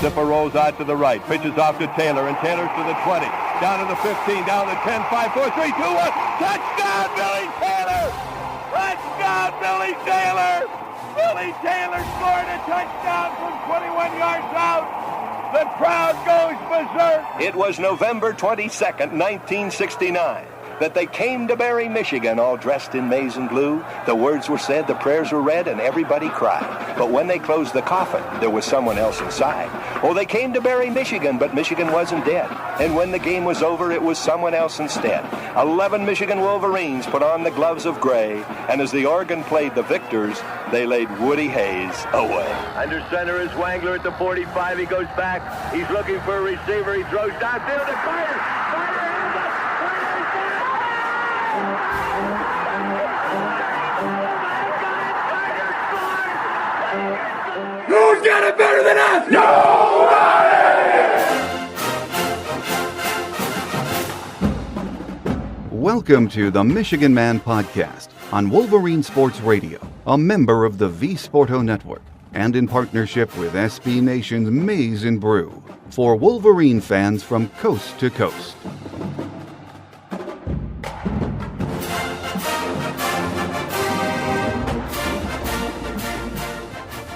Zipper rolls out to the right, pitches off to Taylor, and Taylor's to the 20, down to the 15, down to the 10, 5, 4, 3, 2, 1. Touchdown, Billy Taylor! Touchdown, Billy Taylor! Billy Taylor scored a touchdown from 21 yards out. The crowd goes berserk. It was November 22nd, 1969. That they came to Barry, Michigan, all dressed in maize and blue. The words were said, the prayers were read, and everybody cried. But when they closed the coffin, there was someone else inside. Oh, they came to Barry, Michigan, but Michigan wasn't dead. And when the game was over, it was someone else instead. 11 Michigan Wolverines put on the gloves of gray, and as the organ played the victors, they laid Woody Hayes away. Under center is Wangler at the 45. He goes back. He's looking for a receiver. He throws downfield to Carter. Who's got it better than us? Nobody! Welcome to the Michigan Man Podcast on Wolverine Sports Radio, a member of the V Sporto Network, and in partnership with SB Nation's Maize and Brew, for Wolverine fans from coast to coast.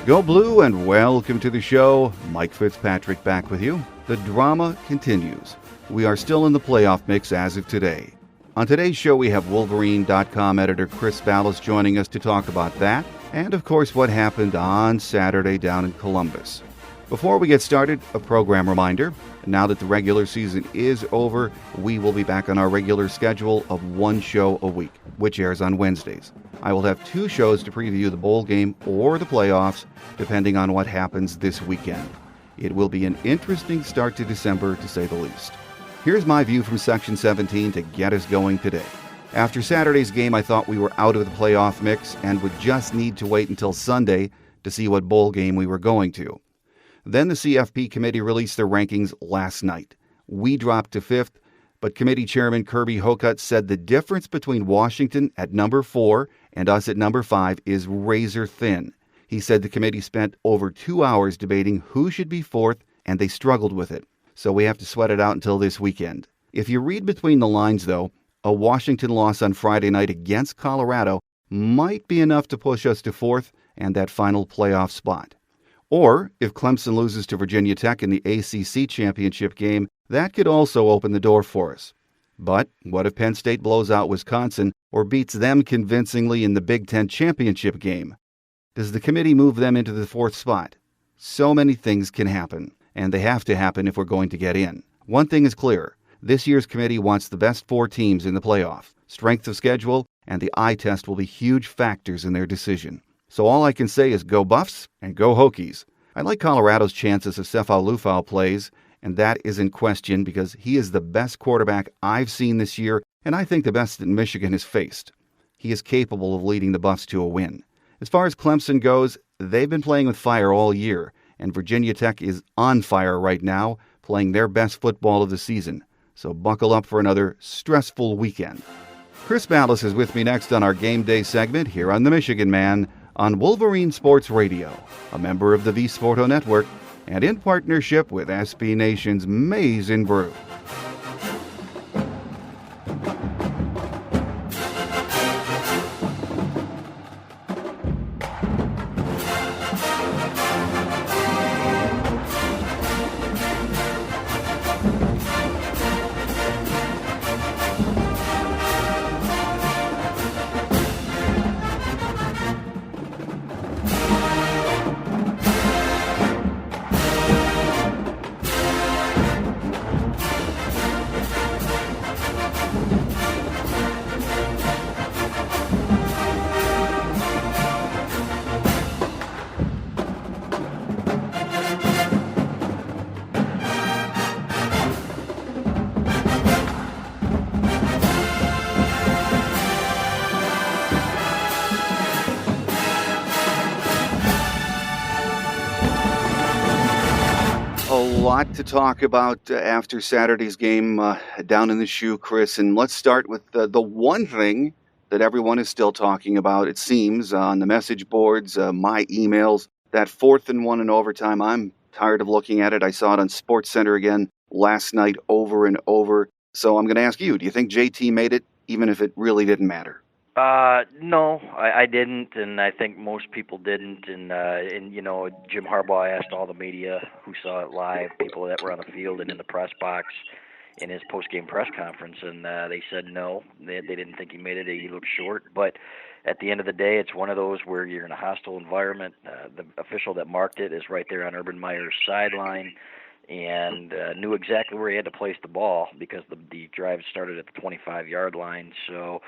Go Blue and welcome to the show. Mike Fitzpatrick back with you. The drama continues. We are still in the playoff mix as of today. On today's show, we have Wolverine.com editor Chris Balas joining us to talk about that, and of course what happened on Saturday down in Columbus. Before we get started, a program reminder. Now that the regular season is over, we will be back on our regular schedule of one show a week, which airs on Wednesdays. I will have two shows to preview the bowl game or the playoffs, depending on what happens this weekend. It will be an interesting start to December, to say the least. Here's my view from Section 17 to get us going today. After Saturday's game, I thought we were out of the playoff mix and would just need to wait until Sunday to see what bowl game we were going to. Then the CFP committee released their rankings last night. We dropped to 5th, but committee chairman Kirby Hocutt said the difference between Washington at number 4 and us at number 5 is razor thin. He said the committee spent over 2 hours debating who should be 4th, and they struggled with it. So we have to sweat it out until this weekend. If you read between the lines, though, a Washington loss on Friday night against Colorado might be enough to push us to 4th and that final playoff spot. Or, if Clemson loses to Virginia Tech in the ACC championship game, that could also open the door for us. But what if Penn State blows out Wisconsin or beats them convincingly in the Big Ten championship game? Does the committee move them into the 4th spot? So many things can happen, and they have to happen if we're going to get in. One thing is clear. This year's committee wants the best 4 teams in the playoff. Strength of schedule and the eye test will be huge factors in their decision. So all I can say is go Buffs and go Hokies. I like Colorado's chances if Sefo Liufau plays, and that is in question because he is the best quarterback I've seen this year, and I think the best that Michigan has faced. He is capable of leading the Buffs to a win. As far as Clemson goes, they've been playing with fire all year, and Virginia Tech is on fire right now, playing their best football of the season. So buckle up for another stressful weekend. Chris Balas is with me next on our Game Day segment here on The Michigan Man on Wolverine Sports Radio, a member of the V Sporto Network, and in partnership with SB Nation's Maize and Brew. Lot to talk about after Saturday's game down in the shoe, Chris. And let's start with the one thing that everyone is still talking about, it seems, on the message boards, my emails, that 4th and 1 in overtime. I'm tired of looking at it. I saw it on SportsCenter again last night over and over. So I'm going to ask you, do you think JT made it, even if it really didn't matter? No, I didn't, and I think most people didn't. And Jim Harbaugh asked all the media who saw it live, people that were on the field and in the press box, in his post-game press conference, and they said no. They didn't think he made it. He looked short, but at the end of the day, it's one of those where you're in a hostile environment. The official that marked it is right there on Urban Meyer's sideline, and knew exactly where he had to place the ball because the drive started at the 25-yard line. So.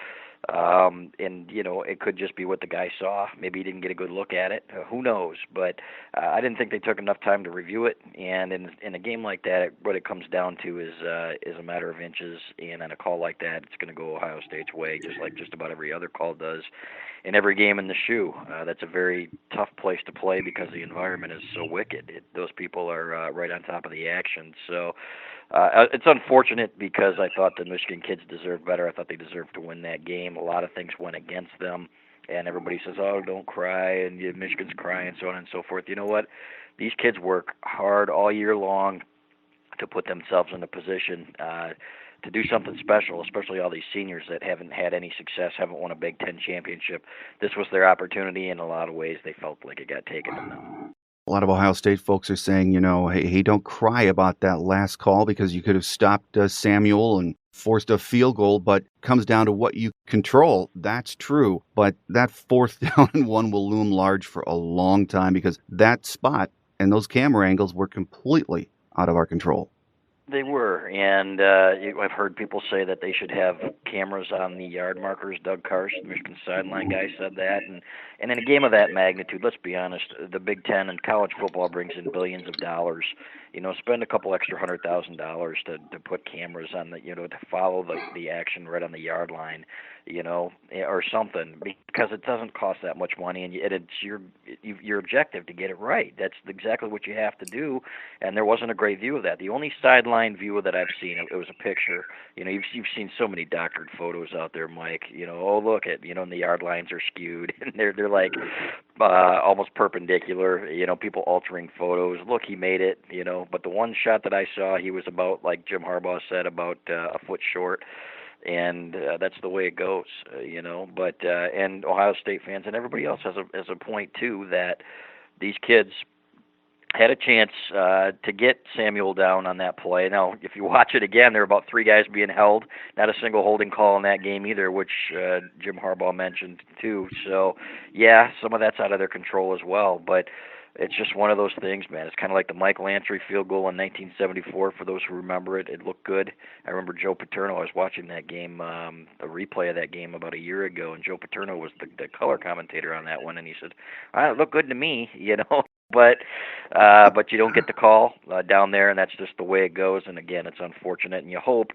It could just be what the guy saw. Maybe he didn't get a good look at it. Who knows? But I didn't think they took enough time to review it. And in a game like that, what it comes down to is a matter of inches. And on a call like that, it's going to go Ohio State's way, just like just about every other call does. In every game in the shoe, that's a very tough place to play because the environment is so wicked. Those people are right on top of the action. So. It's unfortunate because I thought the Michigan kids deserved better. I thought they deserved to win that game. A lot of things went against them, and everybody says, "Oh, don't cry," and Michigan's crying, and so on and so forth. You know what? These kids work hard all year long to put themselves in a position to do something special, especially all these seniors that haven't had any success, haven't won a Big Ten championship. This was their opportunity. In a lot of ways, they felt like it got taken from them. A lot of Ohio State folks are saying, hey, don't cry about that last call because you could have stopped Samuel and forced a field goal, but it comes down to what you control. That's true. But that 4th down and 1 will loom large for a long time because that spot and those camera angles were completely out of our control. They were, and I've heard people say that they should have cameras on the yard markers. Doug Karst, the Michigan sideline guy, said that. And in a game of that magnitude, let's be honest, the Big Ten and college football brings in billions of dollars. Spend a couple extra $100,000 to put cameras on to follow the action right on the yard line, or something, because it doesn't cost that much money, and it's your objective to get it right. That's exactly what you have to do, and there wasn't a great view of that. The only sideline view that I've seen, it was a picture. You've seen so many doctored photos out there, Mike. Oh, look at, and the yard lines are skewed, and they're like almost perpendicular. People altering photos. Look, he made it. But the one shot that I saw, he was about, like Jim Harbaugh said, about a foot short. And that's the way it goes, But and Ohio State fans and everybody else has a point too, that these kids had a chance to get Samuel down on that play. Now, if you watch it again, there are about 3 guys being held, not a single holding call in that game either, which Jim Harbaugh mentioned too. So, yeah, some of that's out of their control as well, but it's just one of those things, man. It's kind of like the Mike Lantry field goal in 1974, for those who remember it. It looked good. I remember Joe Paterno. I was watching that game, a replay of that game about a year ago, and Joe Paterno was the color commentator on that one, and he said, it looked good to me, But you don't get the call down there, and that's just the way it goes. And, again, it's unfortunate, and you hope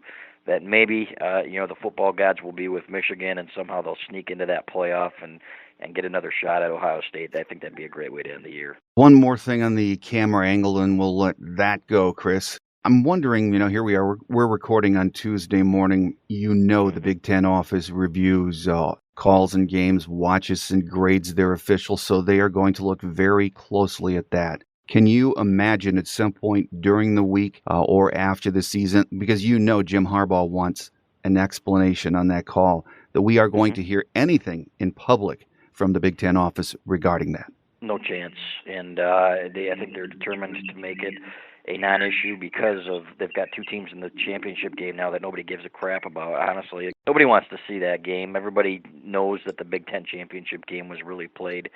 that maybe, the football gods will be with Michigan, and somehow they'll sneak into that playoff and get another shot at Ohio State. I think that'd be a great way to end the year. One more thing on the camera angle, and we'll let that go, Chris. I'm wondering, here we are, we're recording on Tuesday morning. The Big Ten office reviews calls and games, watches and grades their officials, so they are going to look very closely at that. Can you imagine at some point during the week or after the season, because Jim Harbaugh wants an explanation on that call, that we are going to hear anything in public from the Big Ten office regarding that? No chance. And I think they're determined to make it a non-issue because they've got 2 teams in the championship game now that nobody gives a crap about. Honestly, nobody wants to see that game. Everybody knows that the Big Ten championship game was really played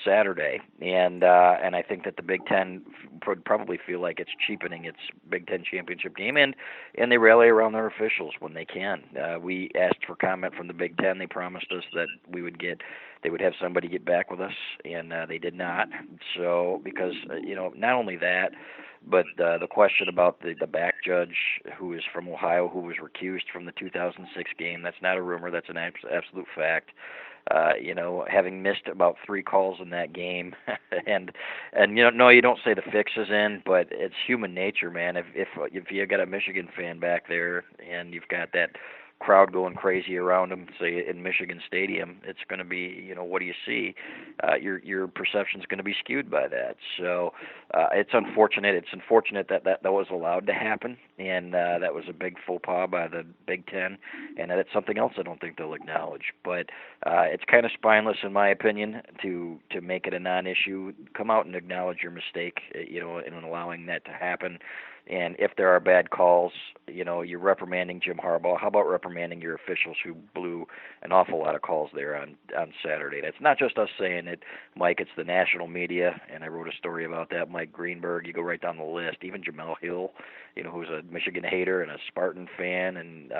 Saturday, and I think that the Big Ten would probably feel like it's cheapening its Big Ten championship game, and they rally around their officials when they can. We asked for comment from the Big Ten. They promised us that they would have somebody get back with us, and they did not. So because not only that, but the question about the back judge who is from Ohio, who was recused from the 2006 game, that's not a rumor, that's an absolute fact. Having missed about 3 calls in that game, and no, you don't say the fix is in, but it's human nature, man. If you got a Michigan fan back there, and you've got that crowd going crazy around them, say in Michigan Stadium, it's going to be, what do you see? Your perception's going to be skewed by that. So it's unfortunate. It's unfortunate that was allowed to happen, and that was a big faux pas by the Big Ten, and that's something else I don't think they'll acknowledge. But it's kind of spineless, in my opinion, to make it a non-issue. Come out and acknowledge your mistake, in allowing that to happen. And if there are bad calls, you're reprimanding Jim Harbaugh. How about reprimanding your officials who blew an awful lot of calls there on Saturday? That's not just us saying it, Mike. It's the national media, and I wrote a story about that. Mike Greenberg, you go right down the list. Even Jamel Hill, who's a Michigan hater and a Spartan fan, and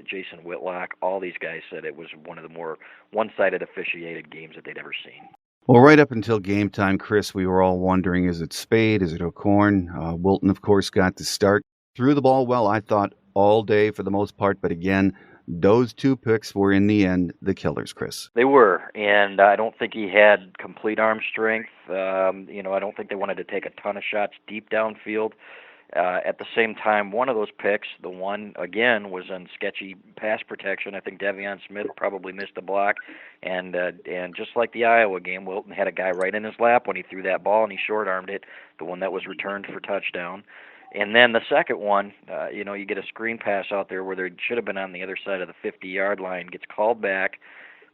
Jason Whitlock. All these guys said it was one of the more one-sided officiated games that they'd ever seen. Well, right up until game time, Chris, we were all wondering, is it Spade? Is it O'Korn? Wilton, of course, got to start. Threw the ball well, I thought, all day for the most part. But again, those two picks were, in the end, the killers, Chris. They were, and I don't think he had complete arm strength. I don't think they wanted to take a ton of shots deep downfield. At the same time, one of those picks, the one, again, was on sketchy pass protection. I think Devion Smith probably missed a block. And just like the Iowa game, Wilton had a guy right in his lap when he threw that ball, and he short-armed it, the one that was returned for touchdown. And then the second one, you get a screen pass out there where they should have been on the other side of the 50-yard line, gets called back,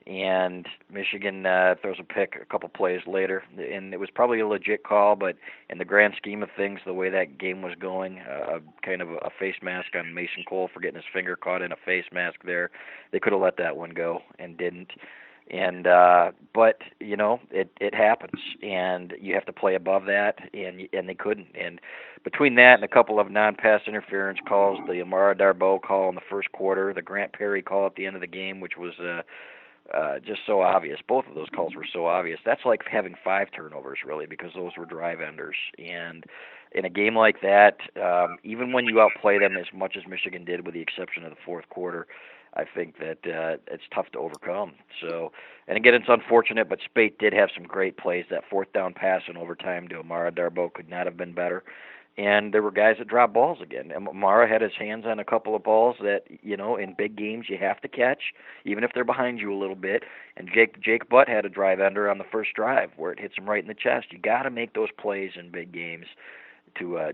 and Michigan throws a pick a couple plays later. And it was probably a legit call, but in the grand scheme of things, the way that game was going, kind of a face mask on Mason Cole for getting his finger caught in a face mask there. They could have let that one go and didn't. And but it happens, and you have to play above that, and they couldn't. And between that and a couple of non-pass interference calls, the Amara Darboh call in the first quarter, the Grant Perry call at the end of the game, which was just so obvious. Both of those calls were so obvious. That's like having 5 turnovers, really, because those were drive enders. And in a game like that, even when you outplay them as much as Michigan did, with the exception of the fourth quarter, I think that it's tough to overcome. So, and again, it's unfortunate, but Spate did have some great plays. That fourth down pass in overtime to Amara Darboh could not have been better. And there were guys that dropped balls again. And Amara had his hands on a couple of balls that, in big games you have to catch, even if they're behind you a little bit. And Jake Butt had a drive ender on the first drive where it hits him right in the chest. You got to make those plays in big games to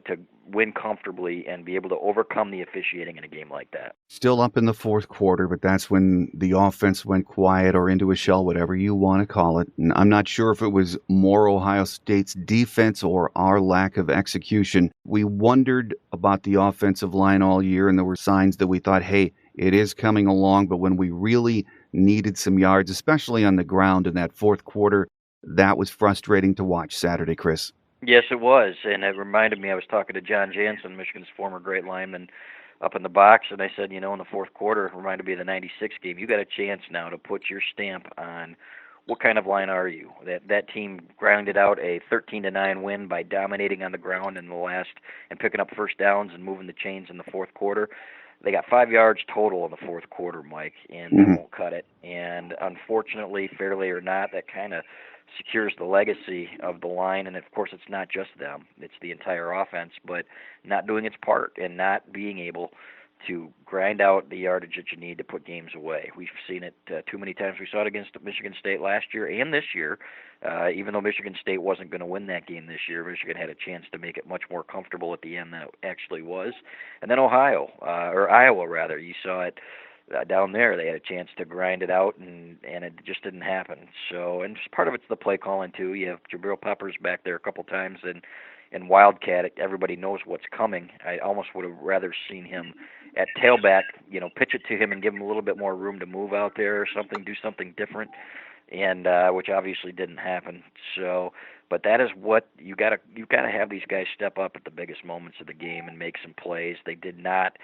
win comfortably and be able to overcome the officiating in a game like that. Still up in the fourth quarter, but that's when the offense went quiet or into a shell, whatever you want to call it. And I'm not sure if it was more Ohio State's defense or our lack of execution. We wondered about the offensive line all year, and there were signs that we thought, hey, it is coming along. But when we really needed some yards, especially on the ground in that fourth quarter, that was frustrating to watch Saturday, Chris. Yes, it was, and it reminded me, I was talking to John Jansen, Michigan's former great lineman, up in the box, and I said, in the fourth quarter, it reminded me of the 96 game, you got a chance now to put your stamp on what kind of line are you. That team grounded out a 13-9 win by dominating on the ground in the last and picking up first downs and moving the chains in the fourth quarter. They got 5 yards total in the fourth quarter, Mike, and they won't cut it. And unfortunately, fairly or not, that kind of secures the legacy of the line. And of course, it's not just them; it's the entire offense. But not doing its part and not being able to grind out the yardage that you need to put games away. We've seen it too many times. We saw it against Michigan State last year and this year. Even though Michigan State wasn't going to win that game this year, Michigan had a chance to make it much more comfortable at the end than it actually was. And then Iowa rather, you saw it down there. They had a chance to grind it out, and it just didn't happen. So, and just part of it's the play calling too. You have Jabril Peppers back there a couple times, and Wildcat, everybody knows what's coming. I almost would have rather seen him at tailback, pitch it to him and give him a little bit more room to move out there or something, do something different, and which obviously didn't happen. So, but that is what you got to have these guys step up at the biggest moments of the game and make some plays. They did not,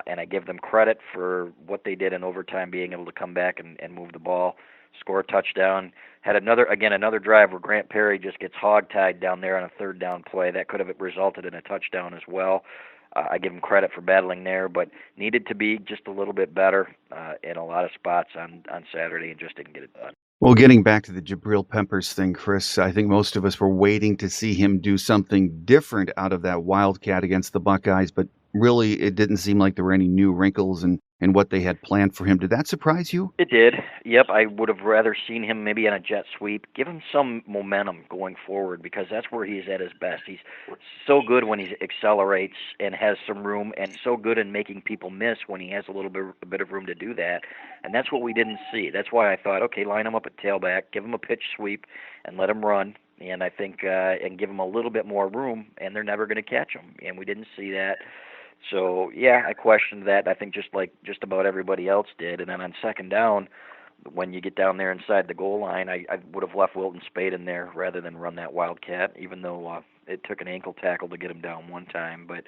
and I give them credit for what they did in overtime, being able to come back and move the ball, score a touchdown. Had another drive where Grant Perry just gets hog-tied down there on a third down play. That could have resulted in a touchdown as well. I give him credit for battling there, but needed to be just a little bit better in a lot of spots on Saturday and just didn't get it done. Well, getting back to the Jabril Peppers thing, Chris, I think most of us were waiting to see him do something different out of that Wildcat against the Buckeyes, but really it didn't seem like there were any new wrinkles, and and what they had planned for him. Did that surprise you? It did. Yep, I would have rather seen him maybe on a jet sweep. Give him some momentum going forward because that's where he's at his best. He's so good when he accelerates and has some room, and so good in making people miss when he has a bit of room to do that. And that's what we didn't see. That's why I thought, okay, line him up at tailback, give him a pitch sweep, and let him run. And I think and give him a little bit more room, and they're never going to catch him. And we didn't see that. So yeah, I questioned that. I think just about everybody else did. And then on second down, when you get down there inside the goal line, I would have left Wilton Spade in there rather than run that wildcat, even though it took an ankle tackle to get him down one time. But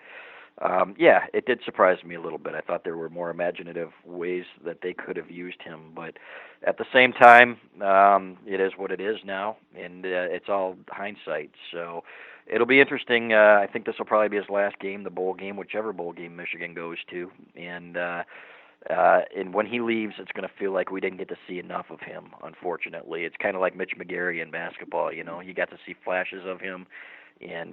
yeah, it did surprise me a little bit. I thought there were more imaginative ways that they could have used him. But at the same time, it is what it is now, and it's all hindsight. So it'll be interesting. I think this will probably be his last game, the bowl game, whichever bowl game Michigan goes to. And when he leaves, it's going to feel like we didn't get to see enough of him, unfortunately. It's kind of like Mitch McGary in basketball. You know, you got to see flashes of him,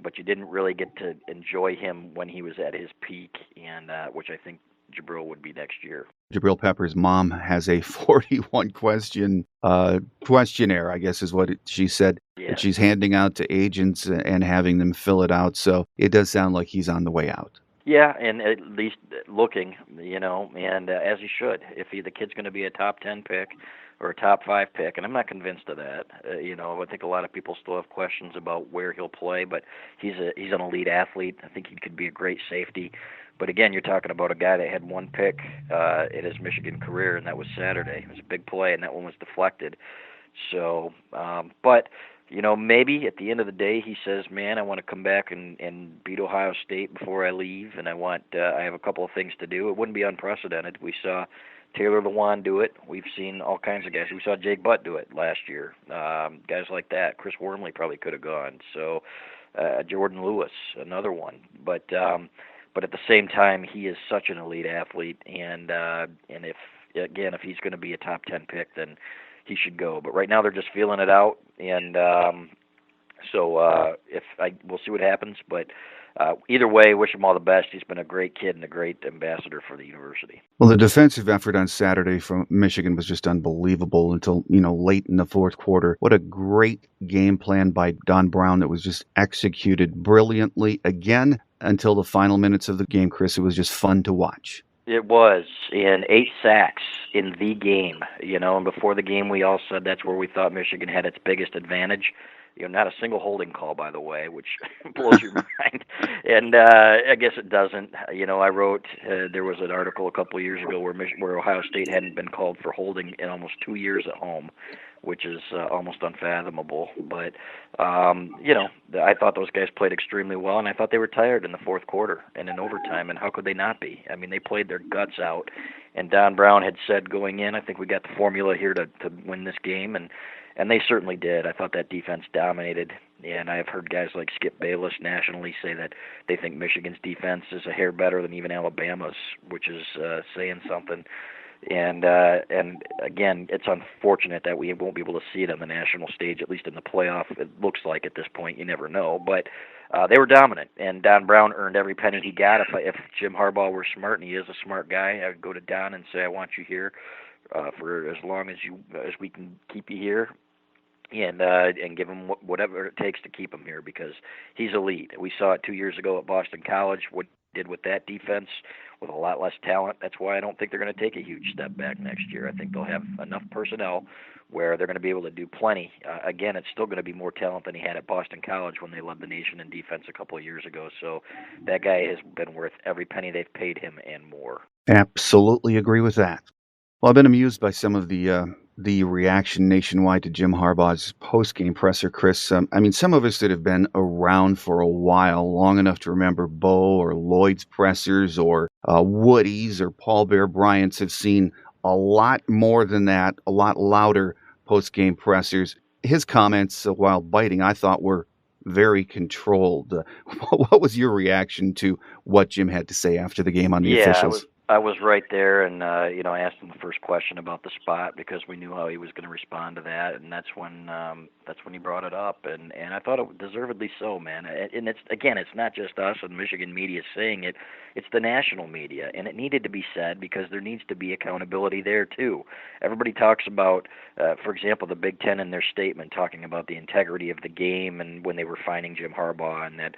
but you didn't really get to enjoy him when he was at his peak, and which I think Jabril would be next year. Jabril Pepper's mom has a 41 question questionnaire, I guess is what she said, that she's handing out to agents and having them fill it out. So it does sound like he's on the way out. Yeah, and at least looking, you know, and as he should. If the kid's going to be a top 10 pick or a top 5 pick, and I'm not convinced of that. You know, I think a lot of people still have questions about where he'll play, but he's an elite athlete. I think he could be a great safety. But again, you're talking about a guy that had one pick in his Michigan career, and that was Saturday. It was a big play, and that one was deflected. So, but you know, maybe at the end of the day, he says, "Man, I want to come back and beat Ohio State before I leave, and I have a couple of things to do." It wouldn't be unprecedented. We saw Taylor Lewan do it. We've seen all kinds of guys. We saw Jake Butt do it last year. Guys like that. Chris Wormley probably could have gone. So, Jordan Lewis, another one. But at the same time, he is such an elite athlete, and if he's going to be a top 10 pick, then he should go. But right now they're just feeling it out, and we'll see what happens. But either way, wish him all the best. He's been a great kid and a great ambassador for the university. Well, the defensive effort on Saturday from Michigan was just unbelievable until, late in the fourth quarter. What a great game plan by Don Brown that was just executed brilliantly again until the final minutes of the game, Chris. It was just fun to watch. It was, and 8 sacks in the game, and before the game we all said that's where we thought Michigan had its biggest advantage. Not a single holding call, by the way, which blows your mind. And I guess it doesn't. I wrote, there was an article a couple of years ago where Ohio State hadn't been called for holding in almost 2 years at home, which is almost unfathomable. But, I thought those guys played extremely well, and I thought they were tired in the fourth quarter and in overtime, and how could they not be? I mean, they played their guts out, and Don Brown had said going in, I think we got the formula here to win this game, and they certainly did. I thought that defense dominated, and I've heard guys like Skip Balas nationally say that they think Michigan's defense is a hair better than even Alabama's, which is saying something. And again, it's unfortunate that we won't be able to see it on the national stage, at least in the playoff. It looks like at this point, you never know. But they were dominant, and Don Brown earned every penny he got. If Jim Harbaugh were smart, and he is a smart guy, I would go to Don and say, I want you here for as long as we can keep you here. And give him whatever it takes to keep him here, because he's elite. We saw it 2 years ago at Boston College, what he did with that defense with a lot less talent. That's why I don't think they're going to take a huge step back next year. I think they'll have enough personnel where they're going to be able to do plenty. Again, it's still going to be more talent than he had at Boston College when they led the nation in defense a couple of years ago. So that guy has been worth every penny they've paid him and more. Absolutely agree with that. Well, I've been amused by some of the reaction nationwide to Jim Harbaugh's post-game presser, Chris. Some of us that have been around for a while, long enough to remember Bo or Lloyd's pressers or Woody's or Paul Bear Bryant's, have seen a lot more than that, a lot louder post-game pressers. His comments, while biting, I thought were very controlled. What was your reaction to what Jim had to say after the game on the officials? I was right there, and I asked him the first question about the spot because we knew how he was going to respond to that, and that's when he brought it up, and I thought it deservedly so, man. And it's not just us and Michigan media saying it; it's the national media, and it needed to be said because there needs to be accountability there too. Everybody talks about, for example, the Big Ten in their statement talking about the integrity of the game, and when they were fining Jim Harbaugh, and that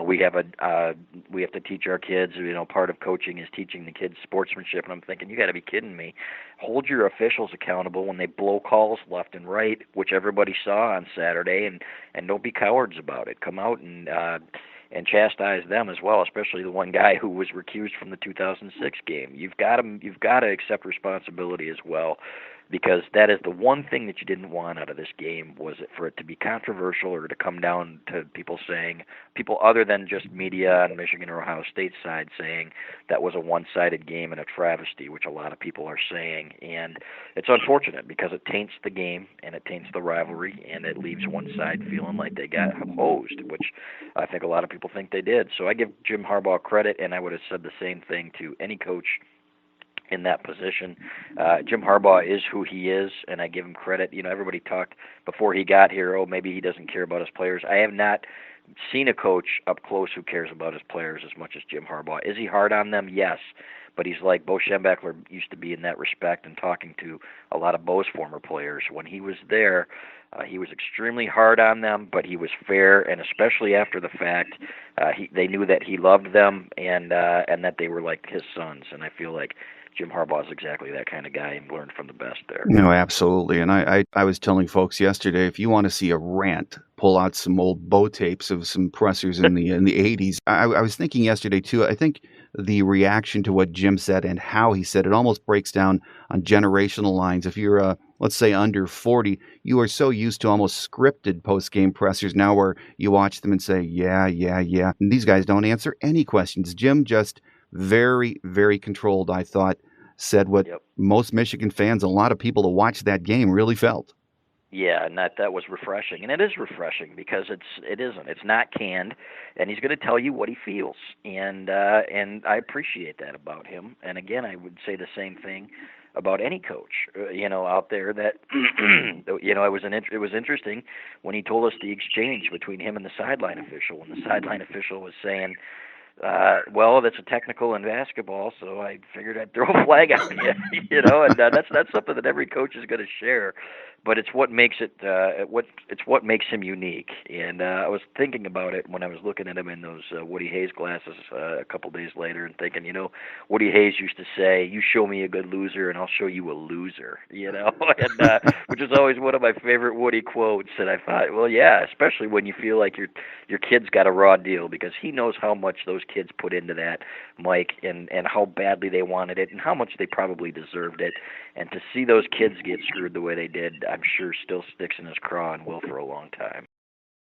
we have to teach our kids. Part of coaching is teaching the kids sportsmanship, and I'm thinking, you got to be kidding me. Hold your officials accountable when they blow calls left and right, which everybody saw on Saturday, and don't be cowards about it. Come out and chastise them as well, especially the one guy who was recused from the 2006 game. You've got to accept responsibility as well, because that is the one thing that you didn't want out of this game, was it for it to be controversial or to come down to people other than just media on Michigan or Ohio State side saying that was a one-sided game and a travesty, which a lot of people are saying. And it's unfortunate because it taints the game and it taints the rivalry, and it leaves one side feeling like they got hosed, which I think a lot of people think they did. So I give Jim Harbaugh credit, and I would have said the same thing to any coach in that position. Jim Harbaugh is who he is, and I give him credit. Everybody talked before he got here, maybe he doesn't care about his players. I have not seen a coach up close who cares about his players as much as Jim Harbaugh. Is he hard on them? Yes. But he's like Bo Schembechler used to be in that respect, and talking to a lot of Bo's former players. When he was there, he was extremely hard on them, but he was fair, and especially after the fact, they knew that he loved them and that they were like his sons. And I feel like Jim Harbaugh is exactly that kind of guy and learned from the best there. Absolutely. And I was telling folks yesterday, if you want to see a rant, pull out some old Bo tapes of some pressers in the 80s. I was thinking yesterday, too, I think the reaction to what Jim said and how he said it almost breaks down on generational lines. If you're, let's say, under 40, you are so used to almost scripted post-game pressers now where you watch them and say, yeah. And these guys don't answer any questions. Jim just very, very controlled, I thought, said what most Michigan fans, a lot of people that watched that game really felt. Yeah, and that was refreshing, and it is refreshing because it's not canned, and he's going to tell you what he feels, and I appreciate that about him. And again, I would say the same thing about any coach, out there. That it was interesting when he told us the exchange between him and the sideline official, and the sideline official was saying, well, that's a technical in basketball, so I figured I'd throw a flag on you, and that's something that every coach is going to share, but it's what makes what makes him unique. And I was thinking about it when I was looking at him in those Woody Hayes glasses a couple days later, and thinking, Woody Hayes used to say, "You show me a good loser, and I'll show you a loser," and which is always one of my favorite Woody quotes. And I thought, well, yeah, especially when you feel like your kid's got a raw deal, because he knows how much those kids put into that, Mike, and how badly they wanted it and how much they probably deserved it. And to see those kids get screwed the way they did, I'm sure still sticks in his craw and will for a long time.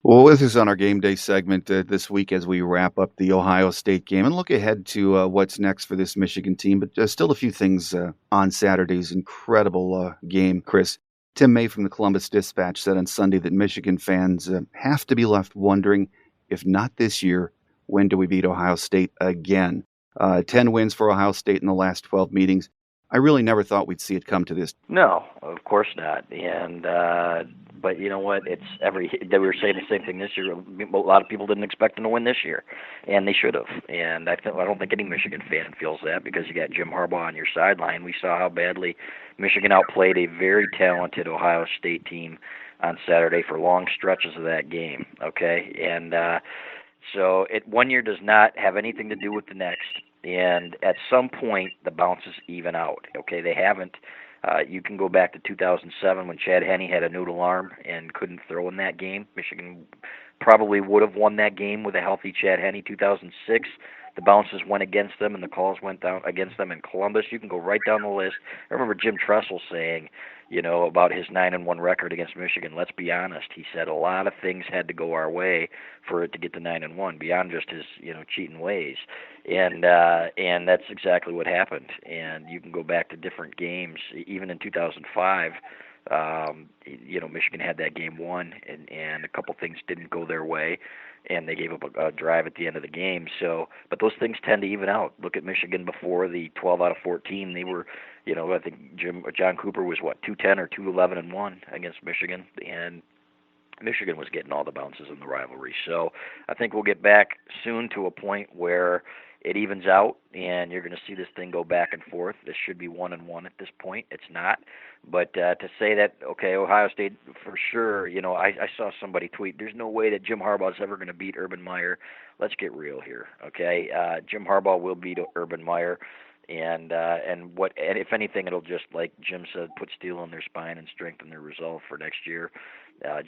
Well, with us on our game day segment this week as we wrap up the Ohio State game and look ahead to what's next for this Michigan team, but still a few things on Saturday's incredible game, Chris. Tim May from the Columbus Dispatch said on Sunday that Michigan fans have to be left wondering, if not this year, when do we beat Ohio State again? 10 wins for Ohio State in the last 12 meetings. I really never thought we'd see it come to this. No, of course not. And but you know what? They were saying the same thing this year. A lot of people didn't expect them to win this year, and they should have. And I don't think any Michigan fan feels that, because you got Jim Harbaugh on your sideline. We saw how badly Michigan outplayed a very talented Ohio State team on Saturday for long stretches of that game. Okay, and so one year does not have anything to do with the next. And at some point, the bounces even out. Okay, they haven't. You can go back to 2007 when Chad Henne had a noodle arm and couldn't throw in that game. Michigan probably would have won that game with a healthy Chad Henne. 2006, the bounces went against them and the calls went down against them in Columbus. You can go right down the list. I remember Jim Tressel saying, about his 9-1 record against Michigan. Let's be honest. He said a lot of things had to go our way for it to get to 9-1, beyond just his, cheating ways. And that's exactly what happened. And you can go back to different games, even in 2005. Michigan had that game won, and a couple things didn't go their way, and they gave up a drive at the end of the game. So, but those things tend to even out. Look at Michigan before the 12 out of 14. They were, I think John Cooper was 210 or 211-1 against Michigan, and Michigan was getting all the bounces in the rivalry. So I think we'll get back soon to a point where it evens out, and you're going to see this thing go back and forth. This should be 1-1 at this point. It's not. But to say that, okay, Ohio State for sure, I saw somebody tweet, there's no way that Jim Harbaugh is ever going to beat Urban Meyer. Let's get real here, okay? Jim Harbaugh will beat Urban Meyer. And if anything, it'll just, like Jim said, put steel in their spine and strengthen their resolve for next year.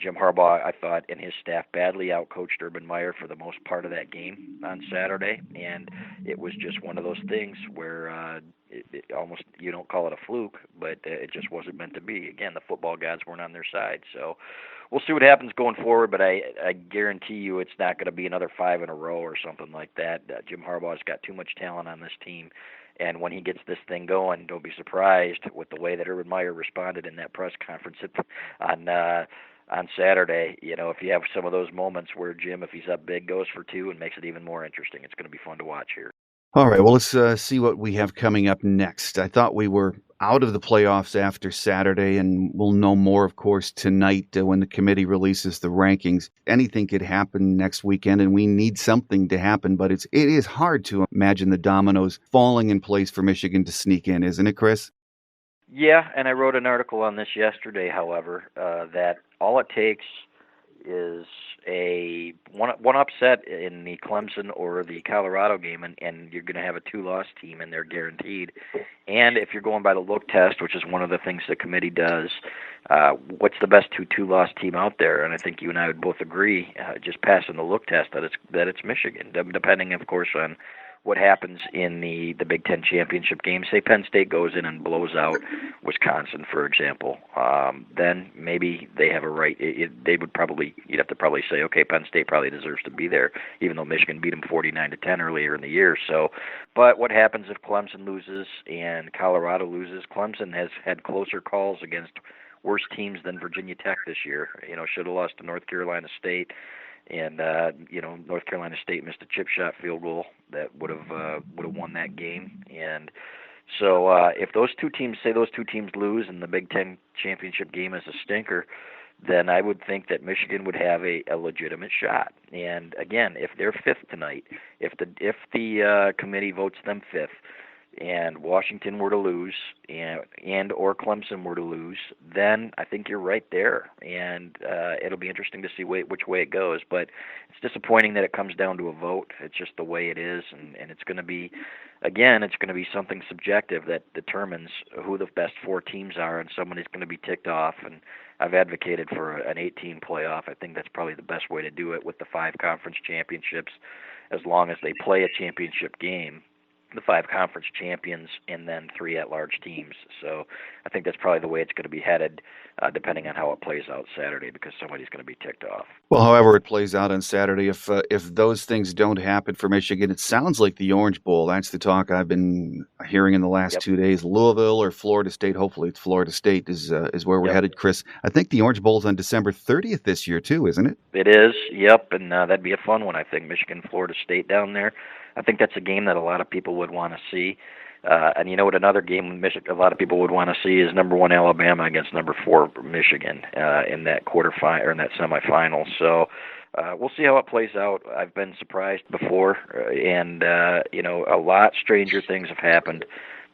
Jim Harbaugh, I thought, and his staff badly outcoached Urban Meyer for the most part of that game on Saturday, and it was just one of those things where it almost, you don't call it a fluke, but it just wasn't meant to be. Again, the football gods weren't on their side, so we'll see what happens going forward, but I guarantee you it's not going to be another 5 in a row or something like that. Jim Harbaugh's got too much talent on this team. And when he gets this thing going, don't be surprised with the way that Urban Meyer responded in that press conference on Saturday. If you have some of those moments where Jim, if he's up big, goes for 2 and makes it even more interesting. It's going to be fun to watch here. All right, well, let's see what we have coming up next. I thought we were out of the playoffs after Saturday, and we'll know more, of course, tonight when the committee releases the rankings. Anything could happen next weekend, and we need something to happen, but it is hard to imagine the dominoes falling in place for Michigan to sneak in, isn't it, Chris? Yeah, and I wrote an article on this yesterday, however, that all it takes is a one upset in the Clemson or the Colorado game, and you're going to have a 2-loss team, and they're guaranteed. And if you're going by the look test, which is one of the things the committee does, what's the best 2-loss team out there? And I think you and I would both agree, just passing the look test, that it's Michigan, depending, of course, on what happens in the Big Ten championship game. Say Penn State goes in and blows out Wisconsin, for example, then maybe they have a right. You'd have to probably say, okay, Penn State probably deserves to be there, even though Michigan beat them 49-10 earlier in the year. So, but what happens if Clemson loses and Colorado loses? Clemson has had closer calls against worse teams than Virginia Tech this year. Should have lost to North Carolina State. And North Carolina State missed a chip shot field goal that would have won that game. And so if those two teams lose and the Big Ten championship game is a stinker, then I would think that Michigan would have a legitimate shot. And again, if they're 5th tonight, if the committee votes them 5th, and Washington were to lose and or Clemson were to lose, then I think you're right there. And it'll be interesting to see which way it goes. But it's disappointing that it comes down to a vote. It's just the way it is. And it's going to be, again, it's going to be something subjective that determines who the best 4 teams are, and somebody's going to be ticked off. And I've advocated for an 18 playoff. I think that's probably the best way to do it with the 5 conference championships, as long as they play a championship game. The 5 conference champions and then 3 at-large teams. So I think that's probably the way it's going to be headed, depending on how it plays out Saturday, because somebody's going to be ticked off. Well, however it plays out on Saturday, if those things don't happen for Michigan, it sounds like the Orange Bowl. That's the talk I've been hearing in the last 2 days. Louisville or Florida State. Hopefully it's Florida State is where we're headed, Chris. I think the Orange Bowl's on December 30th this year too, isn't it? It is, yep, and that'd be a fun one, I think. Michigan, Florida State down there. I think that's a game that a lot of people would want to see. And you know what? Another game a lot of people would want to see is number 1 Alabama against number 4 Michigan in that quarterfinal or in that semifinal. So we'll see how it plays out. I've been surprised before, and a lot stranger things have happened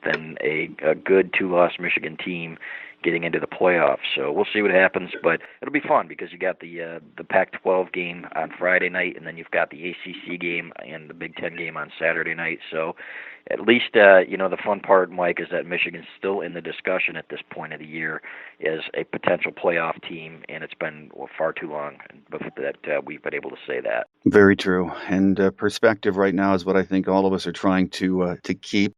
than a good 2-loss Michigan team getting into the playoffs. So we'll see what happens, but it'll be fun because you got the Pac-12 game on Friday night, and then you've got the ACC game and the Big Ten game on Saturday night. So at least, the fun part, Mike, is that Michigan's still in the discussion at this point of the year as a potential playoff team, and it's been far too long that we've been able to say that. Very true. And perspective right now is what I think all of us are trying to keep.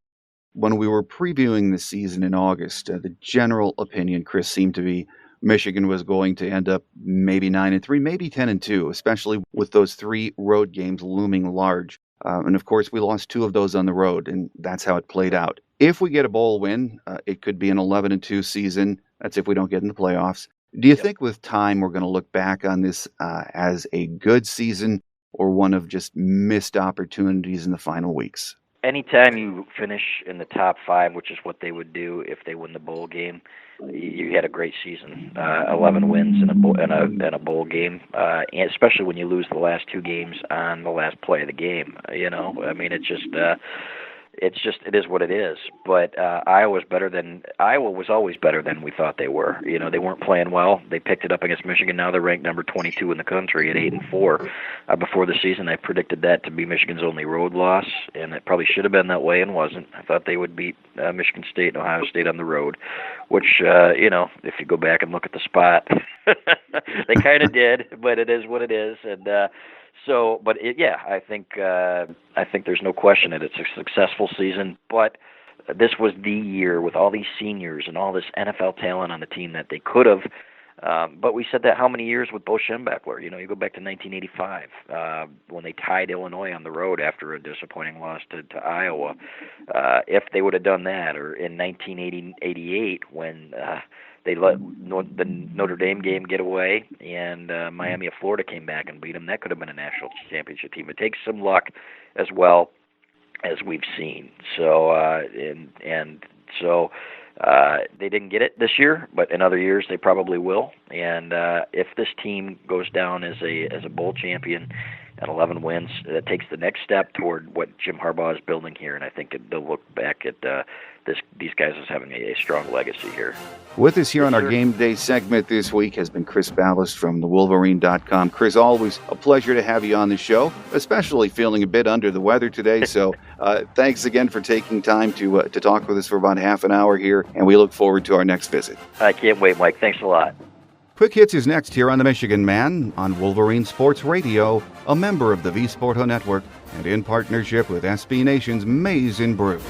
When we were previewing the season in August, the general opinion, Chris, seemed to be Michigan was going to end up maybe 9-3, maybe 10-2, especially with those 3 road games looming large. And of course, we lost 2 of those on the road, and that's how it played out. If we get a bowl win, it could be an 11-2 season. That's if we don't get in the playoffs. Do you Yep. think with time we're going to look back on this as a good season or one of just missed opportunities in the final weeks? Anytime you finish in the top 5, which is what they would do if they win the bowl game, you had a great season. 11 wins in a bowl game, and especially when you lose the last 2 games on the last play of the game. I mean, it is what it is. But Iowa was always better than we thought they were. They weren't playing well. They picked it up against Michigan. Now they're ranked number 22 in the country at 8-4. Before the season, I predicted that to be Michigan's only road loss, and it probably should have been that way and wasn't. I thought they would beat Michigan State and Ohio State on the road, which if you go back and look at the spot, they kind of did. But it is what it is, and. I think there's no question that it's a successful season. But this was the year with all these seniors and all this NFL talent on the team that they could have. But we said that how many years with Bo Schembechler? You go back to 1985 when they tied Illinois on the road after a disappointing loss to Iowa. If they would have done that, or in 1988 when they let the Notre Dame game get away, and Miami of Florida came back and beat them. That could have been a national championship team. It takes some luck as well, as we've seen. So they didn't get it this year, but in other years they probably will. And if this team goes down as a bowl champion at 11 wins, that takes the next step toward what Jim Harbaugh is building here. And I think they'll look back at these guys as having a strong legacy here. With us here on our Game Day segment this week has been Chris Balas from thewolverine.com. Chris, always a pleasure to have you on the show, especially feeling a bit under the weather today. So thanks again for taking time to talk with us for about half an hour here, and we look forward to our next visit. I can't wait, Mike. Thanks a lot. Quick Hits is next here on The Michigan Man on Wolverine Sports Radio, a member of the V Sporto Network, and in partnership with SB Nation's Maize and Brew.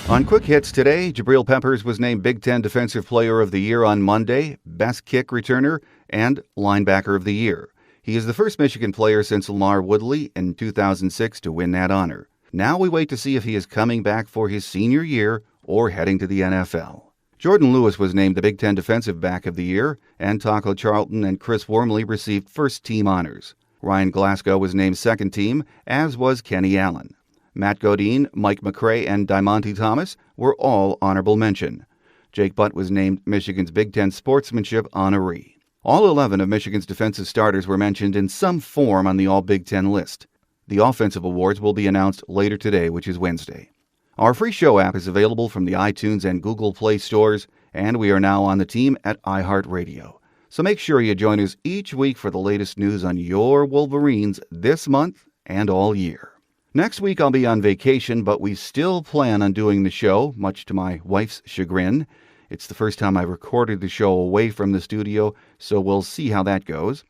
On Quick Hits today, Jabril Peppers was named Big Ten Defensive Player of the Year on Monday, Best Kick Returner, and Linebacker of the Year. He is the first Michigan player since Lamar Woodley in 2006 to win that honor. Now we wait to see if he is coming back for his senior year or heading to the NFL. Jordan Lewis was named the Big Ten Defensive Back of the Year, and Taco Charlton and Chris Wormley received first-team honors. Ryan Glasgow was named second team, as was Kenny Allen. Matt Godine, Mike McCray, and Diamante Thomas were all honorable mention. Jake Butt was named Michigan's Big Ten Sportsmanship honoree. All 11 of Michigan's defensive starters were mentioned in some form on the All-Big Ten list. The offensive awards will be announced later today, which is Wednesday. Our free show app is available from the iTunes and Google Play stores, and we are now on the team at iHeartRadio. So make sure you join us each week for the latest news on your Wolverines this month and all year. Next week I'll be on vacation, but we still plan on doing the show, much to my wife's chagrin. It's the first time I've recorded the show away from the studio, so we'll see how that goes.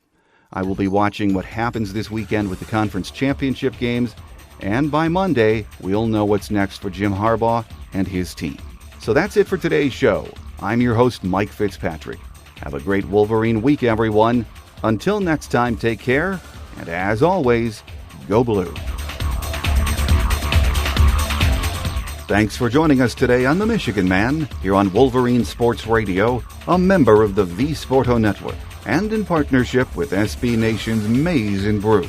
I will be watching what happens this weekend with the conference championship games, and by Monday, we'll know what's next for Jim Harbaugh and his team. So that's it for today's show. I'm your host, Mike Fitzpatrick. Have a great Wolverine week, everyone. Until next time, take care, and as always, go Blue. Thanks for joining us today on The Michigan Man, here on Wolverine Sports Radio, a member of the V Sporto Network, and in partnership with SB Nation's Maize and Brew.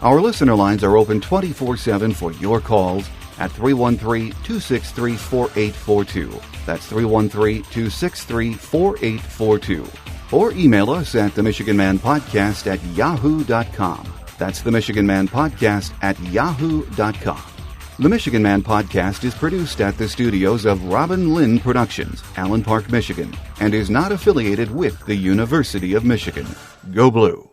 Our listener lines are open 24/7 for your calls at 313-263-4842. That's 313-263-4842. Or email us at themichiganmanpodcast@yahoo.com. That's themichiganmanpodcast@yahoo.com. The Michigan Man Podcast is produced at the studios of Robin Lynn Productions, Allen Park, Michigan, and is not affiliated with the University of Michigan. Go Blue!